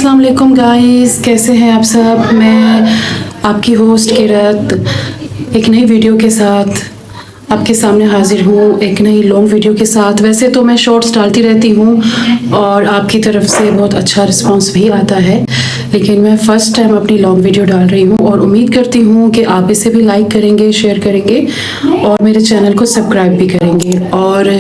अस्सलाम वालेकुम गाइस, कैसे हैं आप सब। मैं आपकी होस्ट किरत एक नई वीडियो के साथ आपके सामने हाजिर हूँ, एक नई लॉन्ग वीडियो के साथ। वैसे तो मैं शॉर्ट्स डालती रहती हूँ और आपकी तरफ से बहुत अच्छा रिस्पांस भी आता है, लेकिन मैं फ़र्स्ट टाइम अपनी लॉन्ग वीडियो डाल रही हूँ और उम्मीद करती हूँ कि आप इसे भी लाइक करेंगे, शेयर करेंगे और मेरे चैनल को सब्सक्राइब भी करेंगे और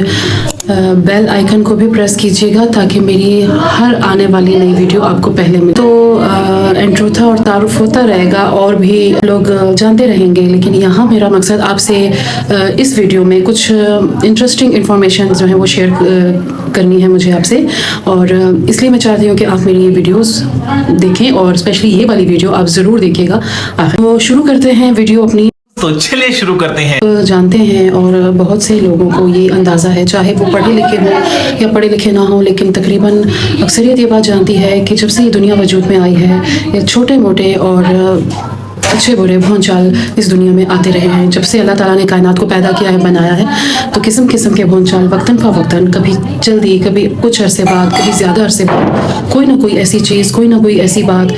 बेल आइकन को भी प्रेस कीजिएगा ताकि मेरी हर आने वाली नई वीडियो आपको पहले मिले। तो इंट्रो था और तारुफ होता रहेगा और भी लोग जानते रहेंगे, लेकिन यहाँ मेरा मकसद आपसे इस वीडियो में कुछ इंटरेस्टिंग इन्फॉर्मेशन जो है वो शेयर करनी है मुझे आपसे, और इसलिए मैं चाहती हूँ कि आप मेरी ये वीडियोस देखें और स्पेशली ये वाली वीडियो आप ज़रूर देखिएगा। तो शुरू करते हैं वीडियो अपनी। तो चलिए शुरू करते हैं। जानते हैं और बहुत से लोगों को ये अंदाज़ा है, चाहे वो पढ़े लिखे हों या पढ़े लिखे ना हों, लेकिन तकरीबन अक्सरियत ये बात जानती है कि जब से ये दुनिया वजूद में आई है, ये छोटे मोटे और अच्छे बुरे भौंचाल इस दुनिया में आते रहे हैं। जब से अल्लाह ताला ने कायनात को पैदा किया है, बनाया है, तो किस्म किस्म के भौंचाल वक्तन फ़वक्तन, कभी जल्दी, कभी कुछ अरसे बाद, कभी ज़्यादा अरसे बाद, कोई ना कोई ऐसी चीज़, कोई ना कोई ऐसी बात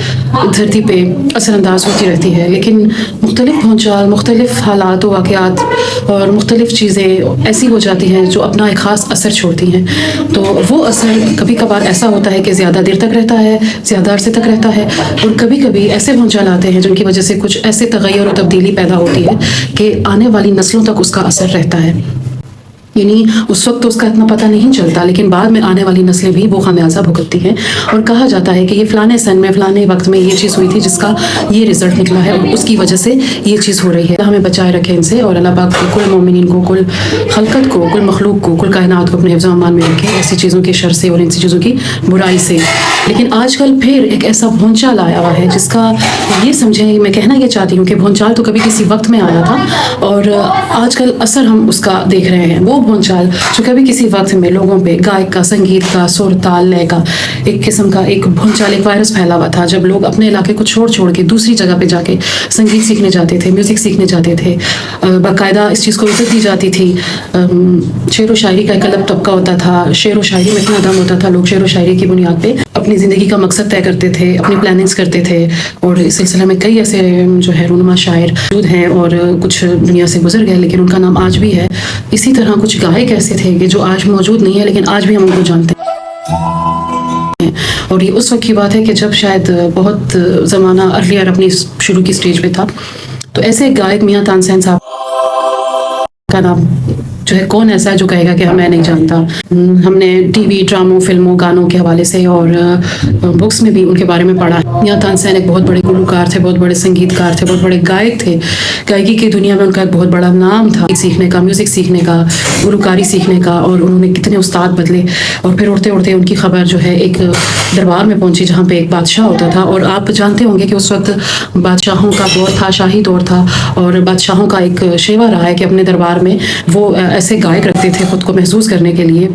धरती पे असरअंदाज होती रहती है। लेकिन मुख्तलिफ भौंचाल, मुख्तलिफ हालात व वाक़यात और मुख्तलिफ चीज़ें ऐसी हो जाती हैं जो अपना एक ख़ास असर छोड़ती हैं। तो वो असर कभी कभार ऐसा होता है कि ज़्यादा देर तक रहता है, ज़्यादा अरसे तक रहता है, और कभी कभी ऐसे भौंचाल आते हैं जिनकी वजह से कुछ ऐसे तग़य्युर और तब्दीली पैदा होती है कि आने वाली नस्लों तक उसका असर रहता है। यानी उस वक्त तो उसका इतना पता नहीं चलता, लेकिन बाद में आने वाली नस्लें भी वो खामियाजा भुगतती हैं और कहा जाता है कि ये फ़लाने सन में फ़लाने वक्त में ये चीज़ हुई थी जिसका ये रिज़ल्ट निकला है और उसकी वजह से ये चीज़ हो रही है। हमें बचाए रखे इनसे, और अल्लाह पाक कुल मोमिनीन को, कुल खलकत को, कुल मखलूक को, कुल कायनात को अपने हिफ्ज़ व अमान में रखे ऐसी चीज़ों के शर से और ऐसी चीज़ों की बुराई से। लेकिन आजकल फिर एक ऐसा भौंचाल आया हुआ है जिसका ये समझें, मैं कहना ये चाहती हूँ कि भौंचाल तो कभी किसी वक्त में आया था और आजकल असर हम उसका देख रहे हैं। वो भौंचाल जो कभी किसी वक्त में लोगों पे गायक का, संगीत का, सुर ताल लय का एक किस्म का एक भौंचाल, एक वायरस फैला हुआ था, जब लोग अपने इलाके को छोड़ के दूसरी जगह पे जाके संगीत सीखने जाते थे, म्यूज़िक सीखने जाते थे। बाकायदा इस चीज़ को इज्जत दी जाती थी। शेर व शायरी का एक अलग तबका होता था, शेर व शायरी में इतना दम होता था, लोग शेर व शायरी की बुनियाद पे अपनी ज़िंदगी का मकसद तय करते थे, अपनी प्लानिंग्स करते थे, और इस सिलसिले में कई ऐसे जो है रूनुमा शायर मौजूद हैं और कुछ दुनिया से गुजर गए, लेकिन उनका नाम आज भी है। इसी तरह कुछ गायक ऐसे थे कि जो आज मौजूद नहीं है, लेकिन आज भी हम उनको जानते हैं। और ये उस वक्त की बात है कि जब शायद बहुत ज़माना अर्लियर अपनी शुरू की स्टेज पे था। तो ऐसे गायक मियां तानसेन साहब का नाम जो है, कौन ऐसा है जो कहेगा कि मैं नहीं जानता। हमने टीवी, ड्रामों, फिल्मों, गानों के हवाले से और बुक्स में भी उनके बारे में पढ़ा। मियां तानसेन एक बहुत बड़े गुलकार थे, बहुत बड़े संगीतकार थे, बहुत बड़े गायक थे। गायकी की दुनिया में उनका एक बहुत बड़ा नाम था, सीखने का, म्यूज़िक सीखने का, गुलकारी सीखने का, और उन्होंने कितने उस्ताद बदले। और फिर उड़ते उड़ते उनकी खबर जो है एक दरबार में पहुंची जहाँ पे एक बादशाह होता था। और आप जानते होंगे कि उस वक्त बादशाहों का दौर था, शाही दौर था, और बादशाहों का एक शेवा रहा है कि अपने दरबार में वो ऐसे गायक रखते थे खुद को महसूस करने के लिए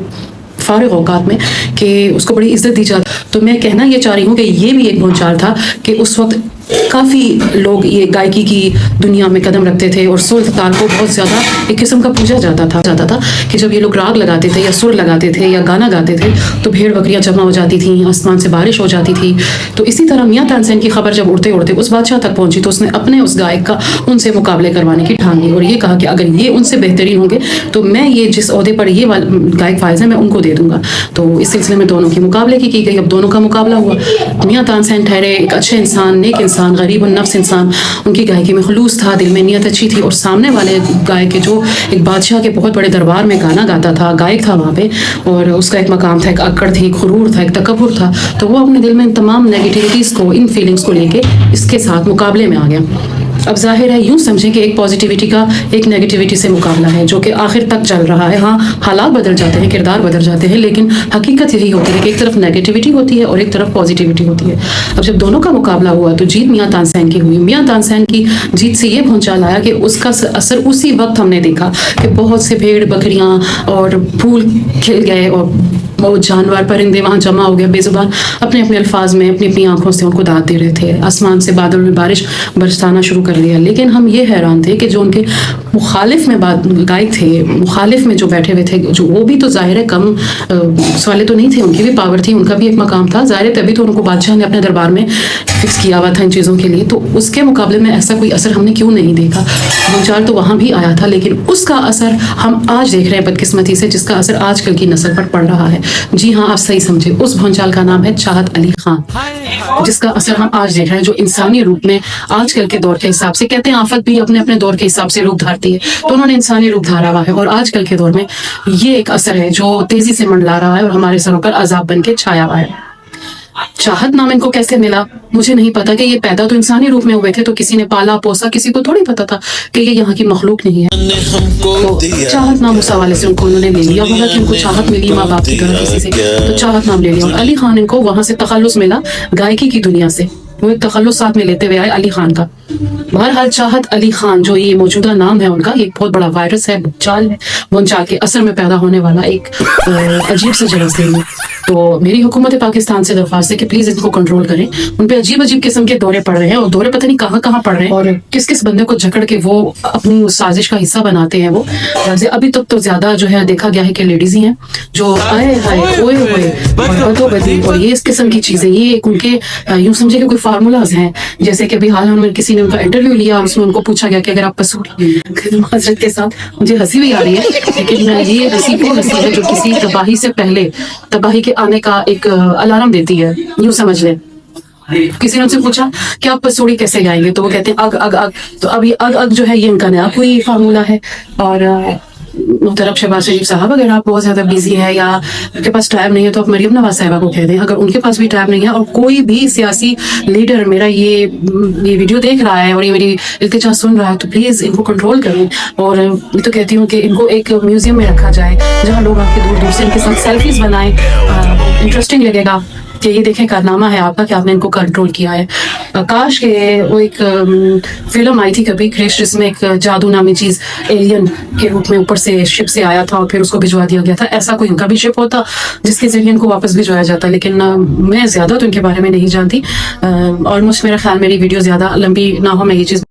फारिग औकात में, कि उसको बड़ी इज्जत दी जाती। तो मैं कहना ये चाह रही हूँ कि ये भी एक भौंचाल था कि उस वक्त काफ़ी लोग ये गायकी की दुनिया में कदम रखते थे और सुर ताल को बहुत ज़्यादा एक किस्म का पूजा जाता था कि जब ये लोग राग लगाते थे या सुर लगाते थे या गाना गाते थे तो भेड़ बकरियां जमा हो जाती थी, आसमान से बारिश हो जाती थी। तो इसी तरह मियां तानसेन की खबर जब उड़ते उड़ते उस बादशाह तक पहुंची तो उसने अपने उस गायक का उनसे मुकाबले करवाने की ठान ली और ये कहा कि अगर ये उनसे बेहतरीन होंगे तो मैं ये जिस ओहदे पर ये गायक फायज है मैं उनको दे दूंगा। तो इस सिलसिले में दोनों की मुकाबले की गई। अब दोनों का मुकाबला हुआ। मियां तानसेन ठहरे एक अच्छे इंसान, नेक इंसान, गरीब और नफ्स इंसान। उनकी गायकी में खुलूस था, दिल में नियत अच्छी थी। और सामने वाले गायक के जो एक बादशाह के बहुत बड़े दरबार में गाना गाता था, गायक था वहाँ पे, और उसका एक मकाम था, एक अक्कड़ थी, एक गुरूर था, एक तकब्बुर था। तो वो अपने दिल में तमाम नेगेटिविटीज़ को, इन फीलिंग्स को लेके इसके साथ मुकाबले में आ गया। अब जाहिर है यूँ समझें कि एक पॉजिटिविटी का एक नेगेटिविटी से मुकाबला है जो कि आखिर तक चल रहा है। हाँ, हालात बदल जाते हैं, किरदार बदल जाते हैं, लेकिन हकीकत यही होती है कि एक तरफ नेगेटिविटी होती है और एक तरफ पॉजिटिविटी होती है। अब जब दोनों का मुकाबला हुआ तो जीत मियां तानसेन की हुई। मियां तानसेन की जीत से ये भौंचाल आया कि उसका असर उसी वक्त हमने देखा कि बहुत से भेड़ बकरियाँ और फूल खिल गए और वो जानवर परिंदे वहाँ जमा हो गए बेजुबान, अपने अपने अल्फाज में अपनी अपनी आंखों से उनको दाद दे रहे थे। आसमान से बादल में बारिश बरसाना शुरू कर दिया। लेकिन हम ये हैरान थे कि जो उनके मुखालिफ में गायक थे, मुखालिफ में जो बैठे हुए थे, जो वो भी तो ज़ाहिर है कम वाले तो नहीं थे, उनकी भी पावर थी, उनका भी एक मकाम था, ज़ाहिर है तभी तो उनको बादशाह ने अपने दरबार में फिक्स किया हुआ था इन चीज़ों के लिए। तो उसके मुकाबले में ऐसा कोई असर हमने क्यों नहीं देखा? भूचाल तो वहाँ भी आया था, लेकिन उसका असर हम आज देख रहे हैं बदकिस्मती से, जिसका असर आजकल की नस्ल पर पड़ रहा है। जी हाँ, आप सही समझे, उस भूचाल का नाम है चाहत अली खान, जिसका असर हम आज देख रहे हैं, जो इंसानी रूप में आजकल के दौर के हिसाब से, कहते हैं आफत भी अपने अपने दौर के हिसाब से रूप धारती है, तो उन्होंने इंसानी रूप धारा हुआ है। और आजकल के दौर में ये एक असर है जो तेजी से मंडला रहा है और हमारे सरों पर अजाब बन के छाया हुआ है। चाहत नाम इनको कैसे मिला मुझे नहीं पता, कि ये पैदा तो इंसानी रूप में हुए थे, तो किसी ने पाला पोसा, किसी को थोड़ी पता था कि ये यहाँ की मखलूक नहीं है। तो चाहत नाम उस हवाले से उनको उन्होंने ले लिया होगा कि उनको चाहत मिली माँ बाप की तरह किसी से, तो चाहत नाम ले लिया। और अली खान इनको वहां से तखल्लुस मिला गायकी की दुनिया से, वो एक तखल्लुस साथ में लेते हुए आए अली खान का। बहरहाल चाहत अली खान जो ये मौजूदा नाम है उनका, ये एक बहुत बड़ा वायरस है, भूचाल है, भूचाल के असर में पैदा होने वाला एक अजीब सा जरासीम है। तो मेरी हुकूमत पाकिस्तान से दरख्वास्त है कि प्लीज इनको कंट्रोल करें। उन पे अजीब अजीब किस्म के दौरे पड़ रहे हैं, और दौरे पता नहीं कहाँ कहाँ पड़ रहे हैं, और किस किस बंदे को जकड़ के वो अपनी उस साजिश का हिस्सा बनाते हैं। वो अभी तक तो ज्यादा जो है देखा गया है कि लेडीज ही हैं जो आए हाय ओए होए बदोबदी और ये इस किस्म की चीजें, ये एक उनके यूं समझे कि कोई फार्मूलाज हैं। जैसे कि अभी हाल में किसी ने उनका इंटरव्यू लिया, उसमें उनको पूछा गया कि अगर आप माजरत के साथ, मुझे हंसी भी आ रही है, लेकिन ये हंसी वो हंसी है जो किसी तबाही से पहले तबाही के आने का एक अलार्म देती है, यूं समझ लें। किसी ने उनसे पूछा कि आप पसूड़ी कैसे गाएंगे, तो वो कहते हैं अग अग अग। तो अब ये अग अग जो है ये इनका नया कोई फार्मूला है। और मुहतरम शहबाज शरीफ साहब, अगर आप बहुत ज्यादा बिजी है या उनके पास टाइम नहीं है तो आप मरियम नवाज साहिबा को कह दें, अगर उनके पास भी टाइम नहीं है, और कोई भी सियासी लीडर मेरा ये वीडियो देख रहा है और ये मेरी इल्तिजा सुन रहा है, तो प्लीज इनको कंट्रोल करें। और मैं तो कहती हूँ कि इनको एक म्यूजियम में रखा जाए जहाँ लोग आके दूर दूर से इनके साथ सेल्फीज बनाएं, इंटरेस्टिंग लगेगा कि ये देखें कारनामा है आपका कि आपने इनको कंट्रोल किया है। काश के वो एक फिल्म आई थी कभी क्रिश, जिसमें एक जादू नामी चीज एलियन के रूप में ऊपर से शिप से आया था और फिर उसको भिजवा दिया गया था। ऐसा कोई उनका भी शिप होता जिसके जरिए इनको वापस भिजवाया जाता। लेकिन मैं ज्यादा तो इनके बारे में नहीं जानती। ऑलमोस्ट मेरा ख्याल मेरी वीडियो ज्यादा लंबी ना हो, मैं ये चीज